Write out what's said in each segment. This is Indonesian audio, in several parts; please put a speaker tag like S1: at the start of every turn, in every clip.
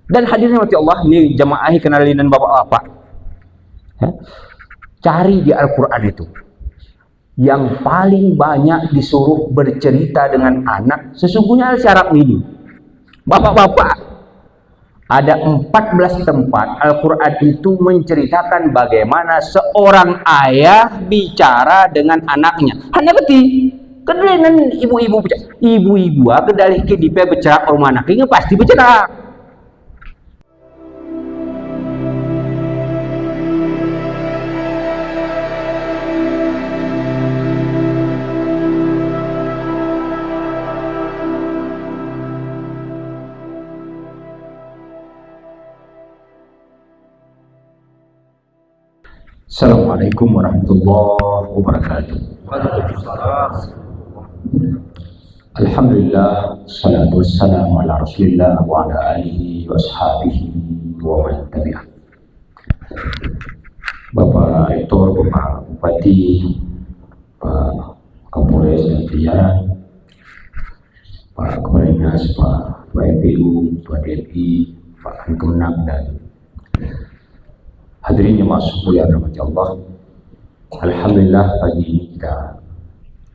S1: Dan hadirnya mati Allah, ini jamaah kenalinan bapak-bapak. Cari di Al-Quran itu. Yang paling banyak disuruh bercerita dengan anak, sesungguhnya syarat ini. Bapak-bapak, ada 14 tempat Al-Quran itu menceritakan bagaimana seorang ayah bicara dengan anaknya. Hanya beti, kedalinan ibu-ibu bicara. Ibu-ibu, kedalih ke dipe bicara rumah anak, ini pasti bicara. Assalamualaikum warahmatullahi wabarakatuh. Alhamdulillah, salatu wassalamu ala rasulillah wa ala alihi wa ashabihi wa man tabi'ah. Bapak Rektor, Bapak Bupati, Pak Kapolres dan jajaran, Pak Kepala Dinas, Pak FPU, Pak DPI, Pak Kemenag, dan hadirin jemaah sekalian rahmati Allah. Alhamdulillah pagi ini kita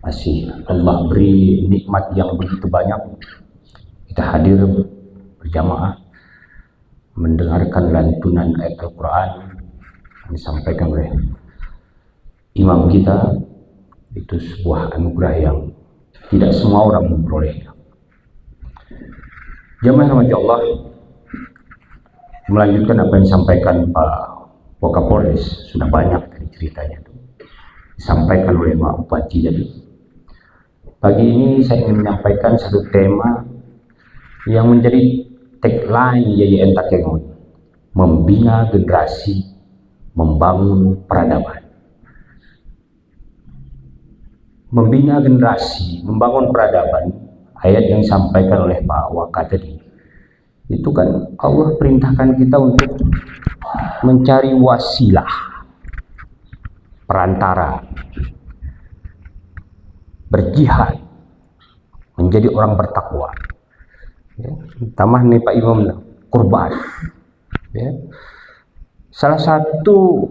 S1: masih Allah beri nikmat yang begitu banyak. Kita hadir berjamaah mendengarkan lantunan ayat Al-Quran yang disampaikan oleh imam kita. Itu sebuah anugerah yang tidak semua orang memperolehnya. Jamaah rahmati Allah, melanjutkan apa yang disampaikan Pak Wakapolres, sudah banyak dari ceritanya itu disampaikan oleh Pak Bupati tadi. Pagi ini saya ingin menyampaikan satu tema yang menjadi tagline YYN Takengon, membina generasi, membangun peradaban. Membina generasi, membangun peradaban, ayat yang disampaikan oleh Pak Waka tadi, itu kan Allah perintahkan kita untuk mencari wasilah, perantara, berjihad, menjadi orang bertakwa. Ya, tambah nih Pak Imam, kurban. Ya. Salah satu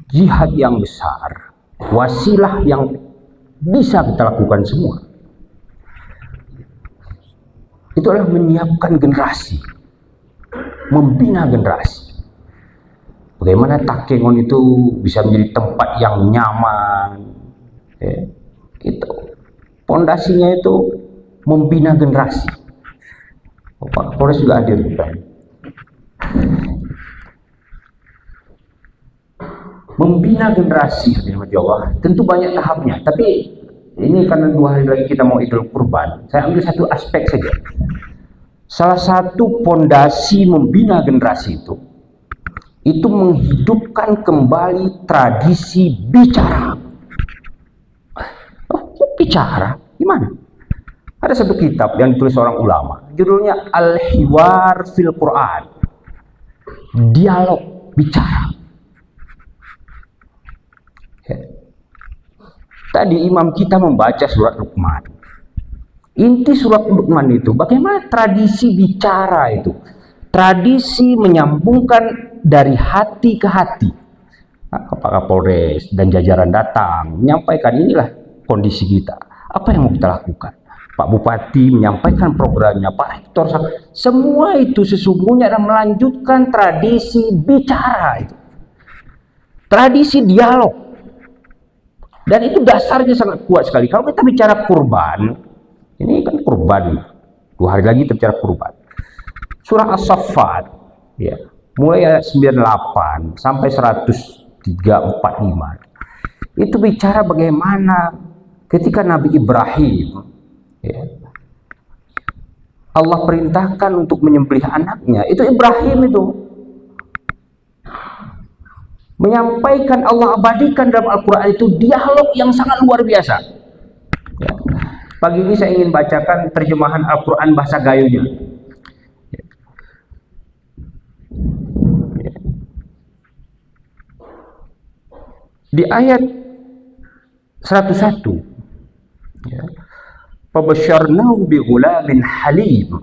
S1: jihad yang besar, wasilah yang bisa kita lakukan semua, itu adalah menyiapkan generasi, membina generasi. Bagaimana Takengon itu bisa menjadi tempat yang nyaman, ya, itu pondasinya itu membina generasi. Pak Polres juga hadir, kan? Membina generasi, Allah, tentu banyak tahapnya. Tapi ini karena 2 hari lagi kita mau Idul Kurban, saya ambil satu aspek saja. Salah satu pondasi membina generasi itu menghidupkan kembali tradisi bicara. Oh, bicara? Gimana? Ada satu kitab yang ditulis seorang ulama, judulnya Al-Hiwar fil Quran, dialog bicara. Ya. Tadi imam kita membaca surat Luqman. Inti surat Luqman itu bagaimana tradisi bicara itu, tradisi menyambungkan dari hati ke hati. Pak Kapolres dan jajaran datang menyampaikan inilah kondisi kita, apa yang mau kita lakukan. Pak Bupati menyampaikan programnya, Pak Rektor, semua itu sesungguhnya adalah melanjutkan tradisi bicara itu, tradisi dialog. Dan itu dasarnya sangat kuat sekali. Kalau kita bicara kurban, ini kan kurban, 2 hari lagi kita bicara kurban. Surah As-Saffat, ya, mulai ayat 98 sampai 103-45, itu bicara bagaimana ketika Nabi Ibrahim, ya, Allah perintahkan untuk menyembelih anaknya. Itu Ibrahim itu menyampaikan, Allah abadikan dalam Al-Quran itu dialog yang sangat luar biasa. Ya. Pagi ini saya ingin bacakan terjemahan Al-Quran bahasa Gayunya. Di ayat 101, ya, Fabasyarnahu bi ghulamin halim.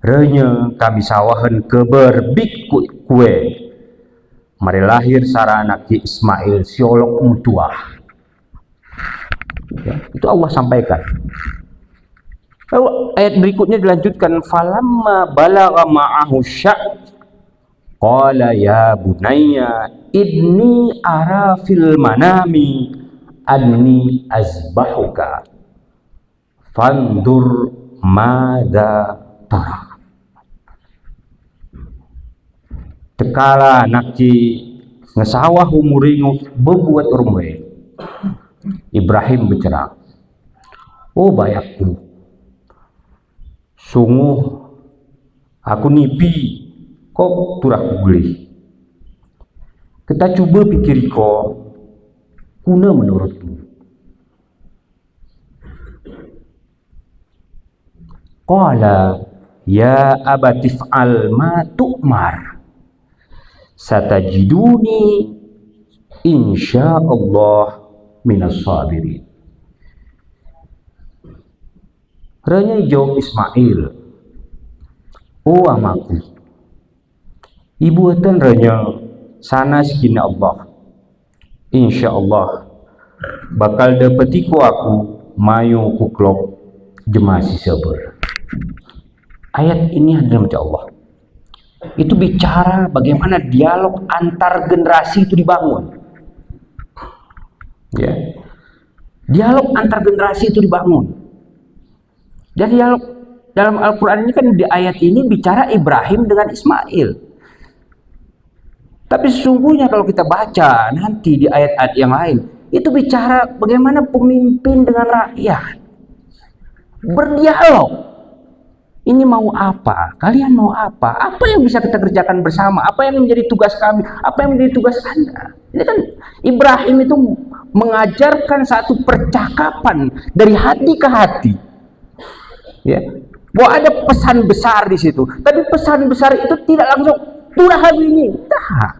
S1: Renya kami sawahan keberbik kue. Mari lahir sara anak Ismail siolok mutuah. Ya, itu Allah sampaikan. Lalu ayat berikutnya dilanjutkan, falamma balagha ma'ahu sya' qala ya bunayya inni ara fil manami anni azbahuka fandur madza tara. Tekala nakci ngesawah umuringu bebuat urmwe. Ibrahim bercerah, oh bayakku, sungguh aku nipi kok turah gulih. Kita coba pikir kok kuna menurutmu. Qala ya abatif'al ma tu'mar satajiduni insyaallah minas sabirin. Ranya jawab Ismail, oh amaku, ibuatan ranya sana sekina Allah, insyaallah bakal dapetiku aku mayu kuklok jemasi sabar. Ayat ini adalah macam Allah. Itu bicara bagaimana dialog antar generasi itu dibangun. Ya. Dialog antar generasi itu dibangun. Dan dialog dalam Al-Quran ini kan di ayat ini bicara Ibrahim dengan Ismail. Tapi sesungguhnya kalau kita baca nanti di ayat-ayat yang lain, itu bicara bagaimana pemimpin dengan rakyat berdialog. Ini mau apa? Kalian mau apa? Apa yang bisa kita kerjakan bersama? Apa yang menjadi tugas kami? Apa yang menjadi tugas Anda? Ini kan Ibrahim itu mengajarkan satu percakapan dari hati ke hati. Ya. Bahwa ada pesan besar di situ. Tapi pesan besar itu tidak langsung turah hari ini. Nah.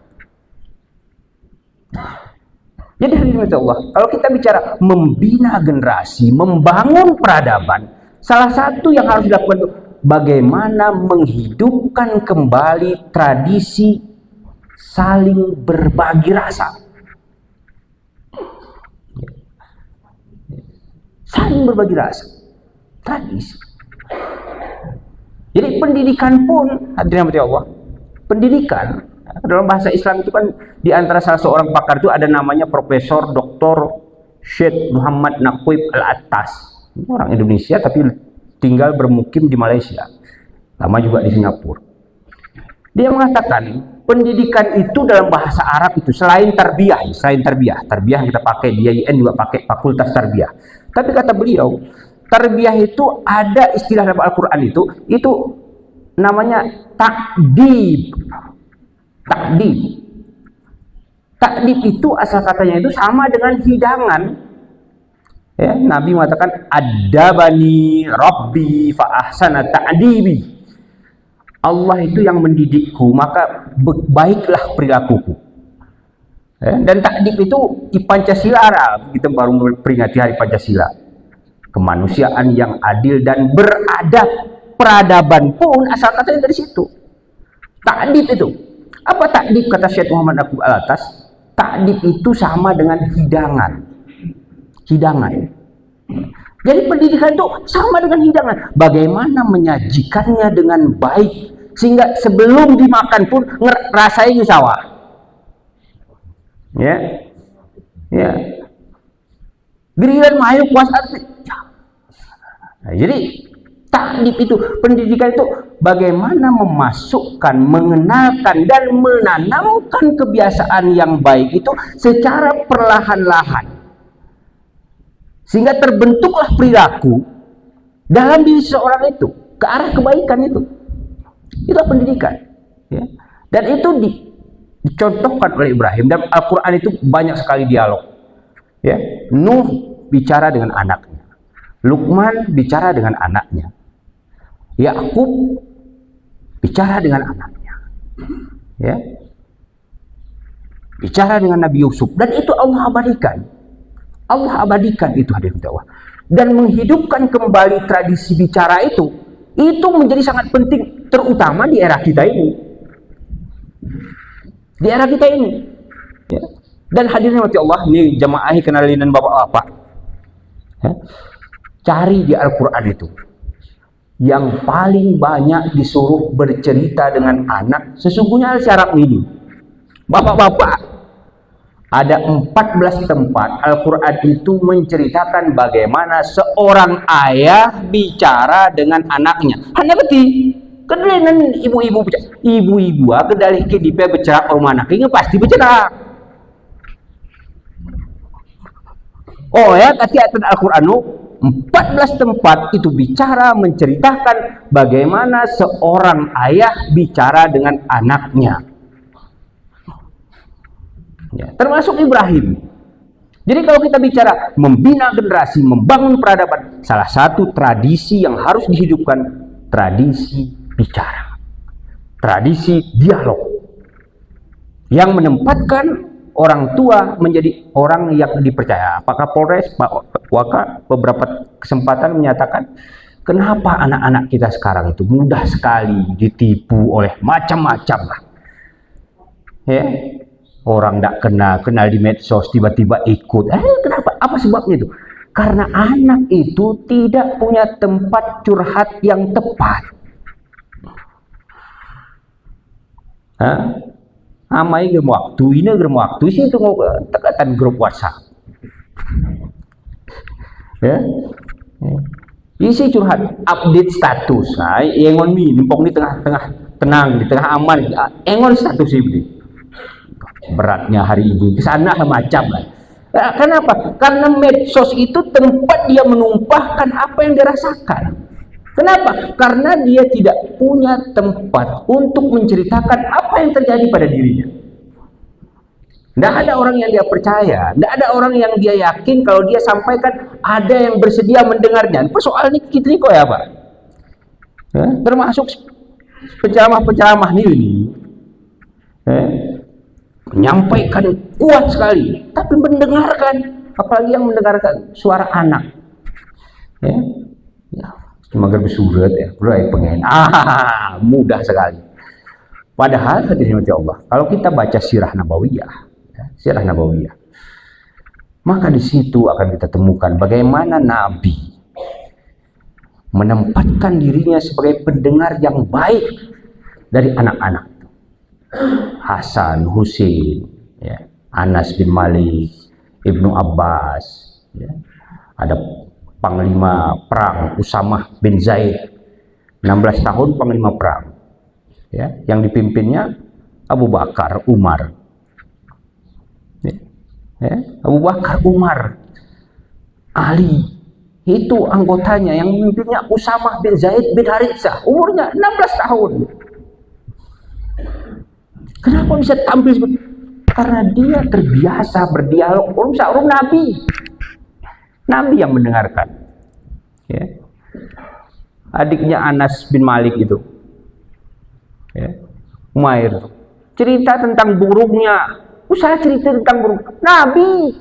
S1: Jadi hadirin Allah, kalau kita bicara membina generasi, membangun peradaban, salah satu yang harus dilakukan itu bagaimana menghidupkan kembali tradisi saling berbagi rasa. Saling berbagi rasa. Tradisi. Jadi pendidikan pun, hadirin Allah, pendidikan dalam bahasa Islam itu kan di antara salah seorang pakar itu ada namanya Profesor Dr. Syed Muhammad Naqib Al-Attas. Orang Indonesia tapi tinggal bermukim di Malaysia. Lama juga di Singapura. Dia mengatakan pendidikan itu dalam bahasa Arab itu selain tarbiyah yang kita pakai di IAIN juga pakai fakultas tarbiyah. Tapi kata beliau, tarbiyah itu ada istilah dalam Al-Quran itu namanya takdib. Takdib itu asal katanya itu sama dengan hidangan. Ya, Nabi mengatakan adabani rabbi fa ahsana ta'dibi. Allah itu yang mendidikku, maka baiklah perilakuku. Ya, dan takdib itu di Pancasila, kita baru memperingati hari Pancasila. Kemanusiaan yang adil dan beradab. Peradaban pun asal katanya dari situ. Takdib itu. Apa takdib kata Syekh Muhammad Naqib Al-Attas? Takdib itu sama dengan hidangan. Jadi pendidikan itu sama dengan hidangan. Bagaimana menyajikannya dengan baik sehingga sebelum dimakan pun rasanya sawah. Ya. Giliran mayu puas arti. Nah, jadi takdib itu, pendidikan itu bagaimana memasukkan, mengenalkan dan menanamkan kebiasaan yang baik itu secara perlahan-lahan. Sehingga terbentuklah perilaku dalam diri seseorang itu ke arah kebaikan itu. Itulah pendidikan. Ya. Dan itu dicontohkan oleh Ibrahim. Dan Al-Quran itu banyak sekali dialog. Ya. Nuh bicara dengan anaknya. Luqman bicara dengan anaknya. Yakub bicara dengan anaknya. Ya. Bicara dengan Nabi Yusuf. Dan itu Allah abadikan. Allah abadikan itu hadirin Allah. Dan menghidupkan kembali tradisi bicara itu menjadi sangat penting terutama di era kita ini. Di era kita ini. Ya. Dan hadirin mati Allah, ini jamaah kenalinan bapak-bapak. Ya. Cari di Al-Quran itu. Yang paling banyak disuruh bercerita dengan anak, sesungguhnya syarat ini. Bapak-bapak, ada 14 tempat Al-Quran itu menceritakan bagaimana seorang ayah bicara dengan anaknya. Hanya beti. Kedalinan ibu-ibu bicara. Ibu-ibu kedali dia bicara rumah anaknya pasti bicara. Oh ya, kata Al-Quran 14 tempat itu bicara menceritakan bagaimana seorang ayah bicara dengan anaknya. Ya, termasuk Ibrahim. Jadi kalau kita bicara membina generasi, membangun peradaban, salah satu tradisi yang harus dihidupkan, tradisi bicara, tradisi dialog, yang menempatkan orang tua menjadi orang yang dipercaya. Pak Kapolres, Pak Waka beberapa kesempatan menyatakan, kenapa anak-anak kita sekarang itu mudah sekali ditipu oleh macam-macam lah. Ya, orang tidak kenal di medsos tiba-tiba ikut. Kenapa? Apa sebabnya itu? Karena anak itu tidak punya tempat curhat yang tepat. Amai gerem waktu, ini gerem waktu, isi itu tekatan grup WhatsApp. Ya. Isi curhat, update status. Nah, engon mi, nimpong di tengah-tengah tenang, di tengah aman, engon status ini. Beratnya hari ini di sana macam lah. Kenapa? Karena medsos itu tempat dia menumpahkan apa yang dirasakan. Kenapa? Karena dia tidak punya tempat untuk menceritakan apa yang terjadi pada dirinya. Tidak ada orang yang dia percaya, tidak ada orang yang dia yakin kalau dia sampaikan ada yang bersedia mendengarnya. Persoalan ini kita kok ya Pak? Ya, termasuk penceramah-penceramah ini. Menyampaikan kuat sekali, tapi mendengarkan, apalagi yang mendengarkan suara anak. Ya, cuma bersurat ya, mulai pengen. Mudah sekali. Padahal hadirin Allah, kalau kita baca sirah nabawiyah, sirah nabawiyah, maka di situ akan kita temukan bagaimana Nabi menempatkan dirinya sebagai pendengar yang baik dari anak-anak. Hasan, Husain, ya, Anas bin Malik, Ibnu Abbas, ya. Ada panglima perang Usamah bin Zaid, 16 tahun panglima perang, ya, yang dipimpinnya Abu Bakar, Umar, ya, Abu Bakar, Umar, Ali, itu anggotanya yang memimpinnya Usamah bin Zaid bin Haritsah, umurnya 16 tahun. Kenapa bisa tampil seperti itu? Karena dia terbiasa berdialog urum Nabi. Nabi yang mendengarkan. Ya. Adiknya Anas bin Malik itu. Ya. Umair. Cerita tentang burungnya. Usaha cerita tentang burung. Nabi.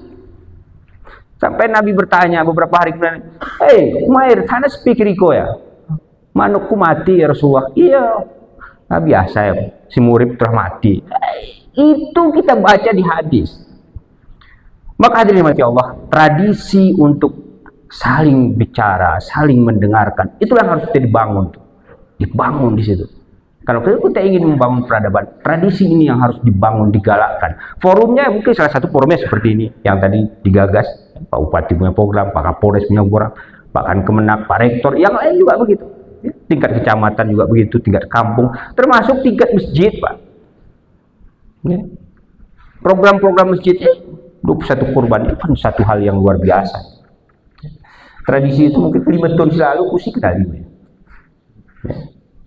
S1: Sampai Nabi bertanya beberapa hari kemudian, "Hei, Umair, sana speak Riko ya? Manukku mati ya Rasulullah." "Iya." Nah, biasa ya, si murid telah mati. Itu kita baca di hadis. Maka hadirin mati Allah, tradisi untuk saling bicara, saling mendengarkan, itu yang harus kita dibangun di situ. Kalau kita ingin membangun peradaban, tradisi ini yang harus dibangun, digalakkan. Forumnya mungkin salah satu forumnya seperti ini, yang tadi digagas, Pak Bupati punya program, Pak Kapolres punya program, Pak Kemenak, Pak Rektor, yang lain juga begitu. Tingkat kecamatan juga begitu, tingkat kampung, termasuk tingkat masjid, Pak. Ya. Program-program masjid 21 kurban itu kan satu hal yang luar biasa. Tradisi itu mungkin 5 tahun lalu kusi kenal ya.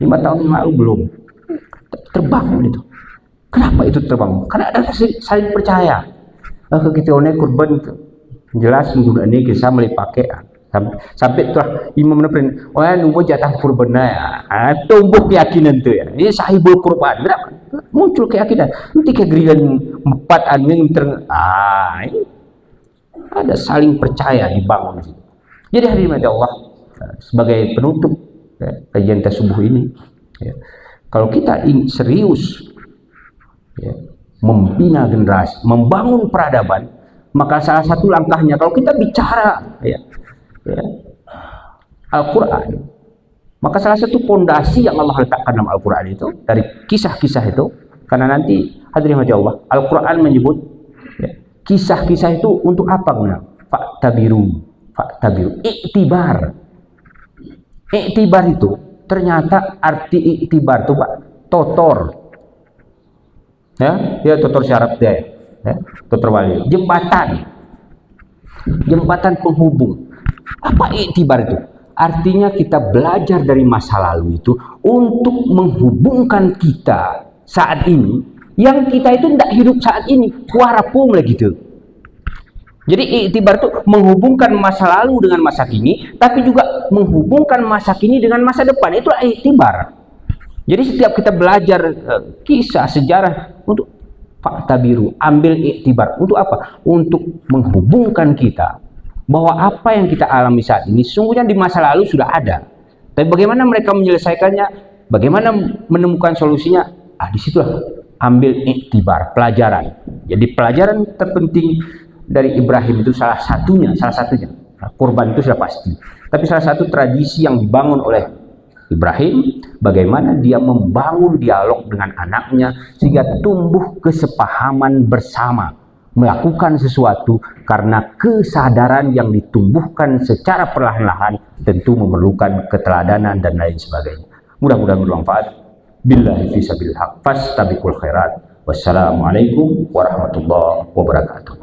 S1: 5 tahun yang lalu belum terbangun itu. Kenapa itu terbangun? Karena ada saling percaya. Kita kurban itu jelas menggunakan ini kita mulai pakai. Sampai telah imam menepen, oh ya nunggu jatah kurbannya ya, tumbuh keyakinan tuh ya, ini sahibul kurban, berapa? Muncul keyakinan, nanti kegerilan 4 ini ada saling percaya dibangun. Jadi hadirin Allah, sebagai penutup ya, kajian subuh ini, Ya. Kalau kita serius ya, membina generasi, membangun peradaban, maka salah satu langkahnya kalau kita bicara ya, Al-Quran, maka salah satu pondasi yang Allah letakkan dalam Al-Quran itu dari kisah-kisah itu, karena nanti hadirin Allah, Al-Quran menyebut ya, kisah-kisah itu untuk apa? Faktabiru, iktibar. Iktibar itu ternyata arti iktibar itu Pak, totor. Ya, totor syarat dia ya, totor wali. Jembatan penghubung. Apa iktibar itu? Artinya kita belajar dari masa lalu itu untuk menghubungkan kita saat ini, yang kita itu tidak hidup saat ini, kuarapung lagi gitu. Jadi iktibar itu menghubungkan masa lalu dengan masa kini, tapi juga menghubungkan masa kini dengan masa depan. Itulah iktibar. Jadi setiap kita belajar kisah sejarah, untuk fakta biru, ambil iktibar. Untuk apa? Untuk menghubungkan kita bahwa apa yang kita alami saat ini sesungguhnya di masa lalu sudah ada. Tapi bagaimana mereka menyelesaikannya, bagaimana menemukan solusinya, disitulah ambil iktibar, pelajaran. Jadi pelajaran terpenting dari Ibrahim itu salah satunya. Kurban itu sudah pasti. Tapi salah satu tradisi yang dibangun oleh Ibrahim, bagaimana dia membangun dialog dengan anaknya sehingga tumbuh kesepahaman bersama, melakukan sesuatu karena kesadaran yang ditumbuhkan secara perlahan-lahan tentu memerlukan keteladanan dan lain sebagainya. Mudah-mudahan bermanfaat. Billahi fi sabilil haq, fastabiqul khairat. Wassalamualaikum warahmatullahi wabarakatuh.